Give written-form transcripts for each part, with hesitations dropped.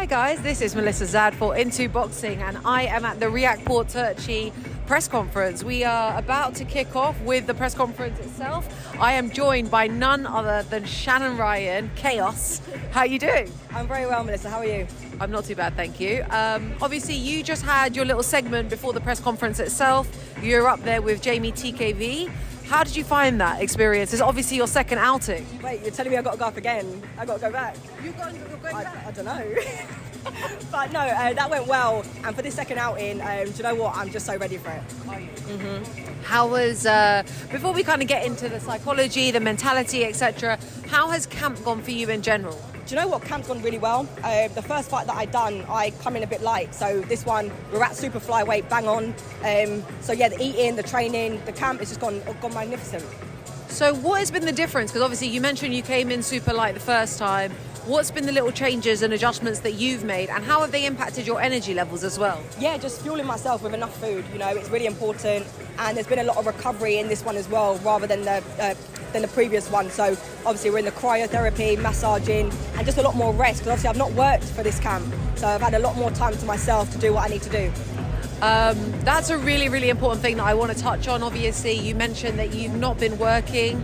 guys, this is Melissa Zad for Into Boxing, and I am at the React Port Turchi press conference. We are about to kick off with the press conference itself. I am joined by none other than Shannon Ryan, Chaos. How are you doing? I'm very well, Melissa. How are you? I'm not too bad, thank you. Obviously, you just had your little segment before the press conference itself. You're up there with Jamie TKV. How did you find that experience? It's obviously your second outing. Wait, you're telling me I've got to go up again? I've got to go back? You're going back? I don't know. But no, that went well. And for this second outing, do you know what? I'm just so ready for it. Are you? Mm-hmm. How was, before we kind of get into the psychology, the mentality, etc., how has camp gone for you in general? Do you know what? Camp's gone really well. The first fight that I done, I come in a bit light. So this one, we're at super flyweight, bang on. So yeah, the eating, the training, the camp has just gone magnificent. So what has been the difference? Because obviously you mentioned you came in super light the first time. What's been the little changes and adjustments that you've made, and how have they impacted your energy levels as well? Yeah, just fueling myself with enough food. You know, it's really important, and there's been a lot of recovery in this one as well, rather than the previous one. So obviously we're in the cryotherapy, massaging, and just a lot more rest. Because obviously I've not worked for this camp, so I've had a lot more time to myself to do what I need to do. That's a really, really important thing that I want to touch on. Obviously, you mentioned that you've not been working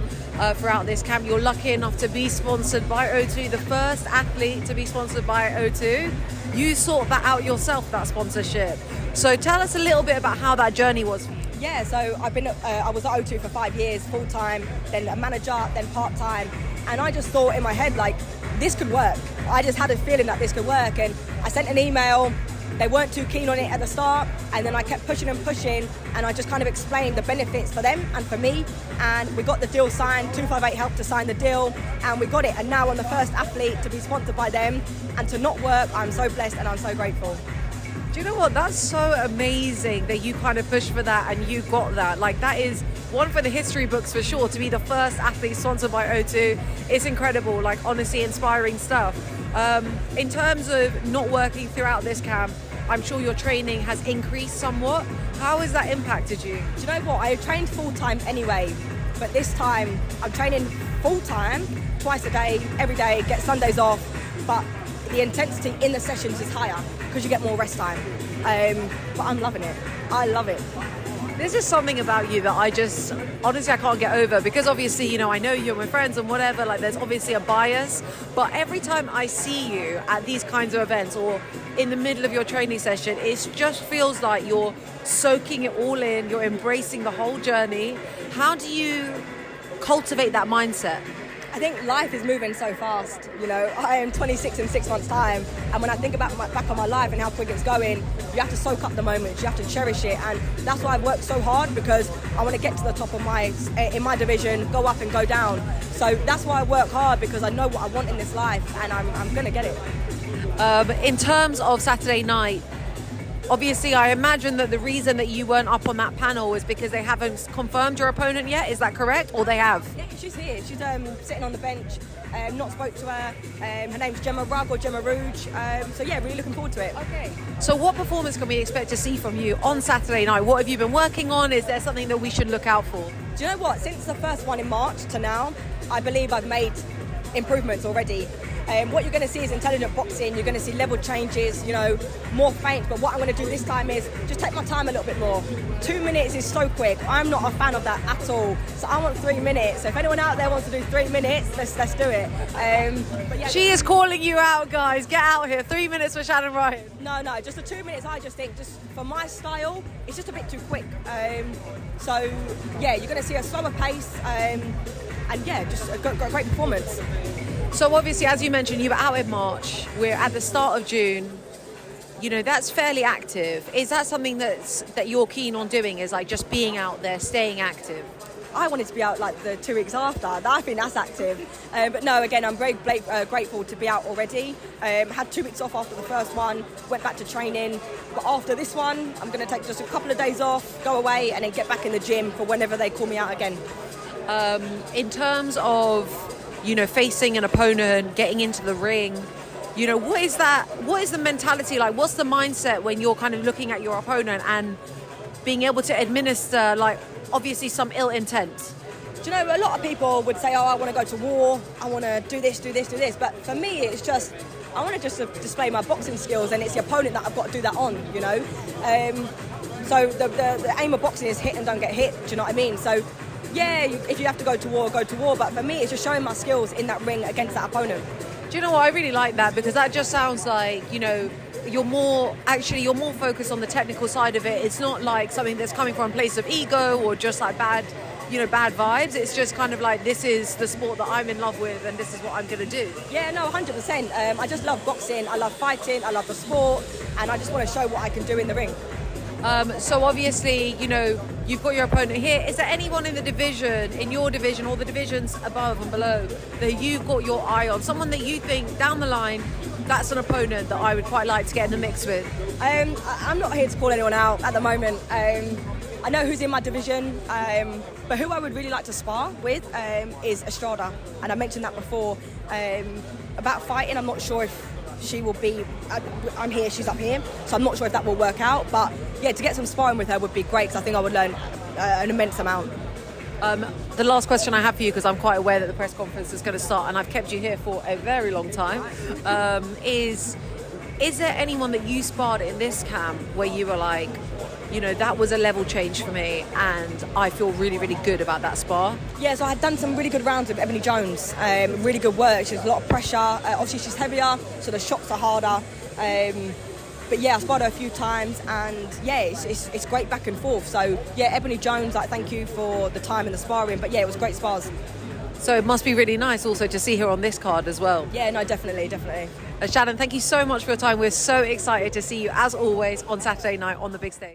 throughout this camp. You're lucky enough to be sponsored by O2, the first athlete to be sponsored by O2. You sort that out yourself, that sponsorship. So tell us a little bit about how that journey was. Yeah, so I was at O2 for 5 years, full-time, then a manager, then part-time. And I just thought in my head, like, this could work. I just had a feeling that this could work. And I sent an email. They weren't too keen on it at the start, and then I kept pushing and pushing, and I just kind of explained the benefits for them and for me, and we got the deal signed. 258 helped to sign the deal, and we got it, and now I'm the first athlete to be sponsored by them, and to not work, I'm so blessed and I'm so grateful. Do you know what? That's so amazing that you kind of pushed for that and you got that. Like, that is one for the history books for sure, to be the first athlete sponsored by O2. It's incredible, like, honestly inspiring stuff. In terms of not working throughout this camp, I'm sure your training has increased somewhat. How has that impacted you? Do you know what? I trained full-time anyway, but this time I'm training full-time, twice a day, every day, get Sundays off, but the intensity in the sessions is higher because you get more rest time. But I'm loving it. I love it. There's just something about you that I just, honestly, I can't get over, because obviously, you know, I know you're my friends and whatever, like, there's obviously a bias, but every time I see you at these kinds of events or in the middle of your training session, it just feels like you're soaking it all in, you're embracing the whole journey. How do you cultivate that mindset? I think life is moving so fast. You know, I am 26 in 6 months' time, and when I think about back on my life and how quick it's going, you have to soak up the moments, you have to cherish it, and that's why I've worked so hard, because I want to get to the top of in my division, go up and go down. So that's why I work hard, because I know what I want in this life, and I'm going to get it. In terms of Saturday night, obviously, I imagine that the reason that you weren't up on that panel is because they haven't confirmed your opponent yet. Is that correct? Or they have? Yeah, she's here. She's sitting on the bench. Not spoke to her. Her name's Gemma Rugg or Gemma Rouge. So yeah, really looking forward to it. Okay. So what performance can we expect to see from you on Saturday night? What have you been working on? Is there something that we should look out for? Do you know what? Since the first one in March to now, I believe I've made improvements already. What you're going to see is intelligent boxing. You're going to see level changes, you know, more feints. But what I'm going to do this time is just take my time a little bit more. 2 minutes is so quick. I'm not a fan of that at all. So I want 3 minutes. So if anyone out there wants to do 3 minutes, let's do it. But yeah, she is calling you out, guys. Get out here. 3 minutes for Shannon Ryan. No, just the 2 minutes. I just think, just for my style, it's just a bit too quick. So yeah, you're going to see a slower pace. And yeah, just a great performance. So obviously, as you mentioned, you were out in March. We're at the start of June. You know, that's fairly active. Is that something that you're keen on doing, is like just being out there, staying active? I wanted to be out like the 2 weeks after. I think that's active. But no, again, I'm very grateful to be out already. Had 2 weeks off after the first one, went back to training. But after this one, I'm going to take just a couple of days off, go away, and then get back in the gym for whenever they call me out again. In terms of, you know, facing an opponent, getting into the ring, you know, what is the mentality like? What's the mindset when you're kind of looking at your opponent and being able to administer, like, obviously some ill intent? Do you know, a lot of people would say, oh, I want to go to war, I want to do this. But for me, it's just, I want to just display my boxing skills, and it's the opponent that I've got to do that on, you know. So the aim of boxing is hit and don't get hit. Do you know what I mean? So yeah, if you have to go to war, go to war. But for me, it's just showing my skills in that ring against that opponent. Do you know what? I really like that, because that just sounds like, you know, you're more focused on the technical side of it. It's not like something that's coming from a place of ego or just like bad vibes. It's just kind of like, this is the sport that I'm in love with, and this is what I'm going to do. Yeah, no, 100%. I just love boxing. I love fighting. I love the sport, and I just want to show what I can do in the ring. So obviously, you know, you've got your opponent here. Is there anyone in the division, in your division, or the divisions above and below, that you've got your eye on? Someone that you think down the line, that's an opponent that I would quite like to get in the mix with? I'm not here to call anyone out at the moment. I know who's in my division, but who I would really like to spar with is Estrada. And I mentioned that before. About fighting, I'm not sure if she will be, I'm here, she's up here, so I'm not sure if that will work out. But yeah, to get some sparring with her would be great, because I think I would learn an immense amount. The last question I have for you, because I'm quite aware that the press conference is going to start and I've kept you here for a very long time, is there anyone that you sparred in this camp where you were like, you know, that was a level change for me and I feel really, really good about that spar? Yeah, so I had done some really good rounds with Ebony Jones. Really good work. She's a lot of pressure. Obviously, she's heavier, so the shots are harder. But yeah, I sparred her a few times, and yeah, it's great back and forth. So yeah, Ebony Jones, like, thank you for the time and the sparring. But yeah, it was great spars. So it must be really nice also to see her on this card as well. Yeah, no, definitely. Shannon, thank you so much for your time. We're so excited to see you, as always, on Saturday night on the big stage.